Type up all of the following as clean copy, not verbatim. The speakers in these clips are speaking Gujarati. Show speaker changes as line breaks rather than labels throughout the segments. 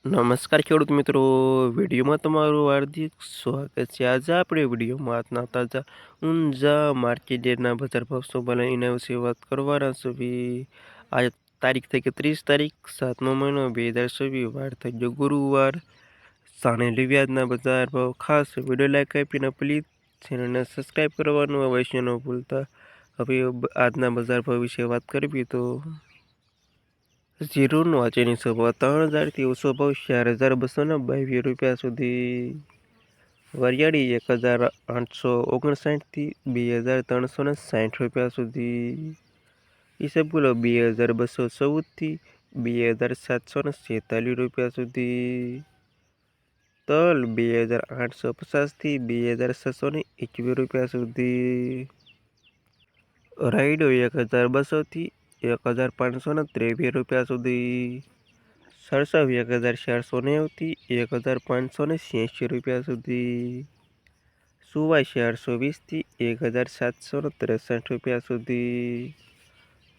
નમસ્કાર ખેડૂત મિત્રો, વિડીયોમાં તમારું હાર્દિક સ્વાગત છે। આજે આપણે વિડીયોમાં આજના તાજા ઊંઝા માર્કેટ યાર્ડના બજાર ભાવ શું બને એના વિશે વાત કરવાના છે। આજ તારીખ થઈ કે 30 તારીખ 7મો મહિનો 2024 વાર થઈ ગયો ગુરુવાર। સાણેલી વ્યાજના બજાર ભાવ ખાસ વિડીયો લાઈક આપીને પ્લીઝ ચેનલને સબસ્ક્રાઈબ કરવાનું અવશ્ય ન ભૂલતા। હવે આજના બજાર ભાવ વિશે વાત કરવી તો જીરુનો આજની સભા 3000થી ઓછો ભાવ 4222 રૂપિયા સુધી। વરિયાળી 1859થી 2360 રૂપિયા સુધી। ઈસબગુલો 2214થી 2746 રૂપિયા સુધી। તલ 2850થી 2621 રૂપિયા સુધી। રાયડો 1200થી 1523 રૂપિયા સુધી। સરસવ 1490થી 1586 રૂપિયા સુધી। સુવાઈ 420થી 1763 રૂપિયા સુધી।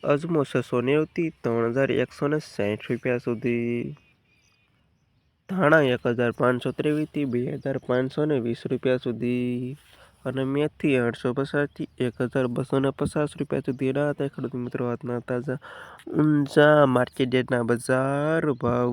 અજમો 690થી 3160 રૂપિયા સુધી। ધાણા 1523થી 2520 રૂપિયા સુધી। અને મેથી 850થી 1250 રૂપિયા સુધી। એના હતા ખેડૂત મિત્રો આજના તાજા ઊંઝા માર્કેટ યાર્ડના બજાર ભાવ।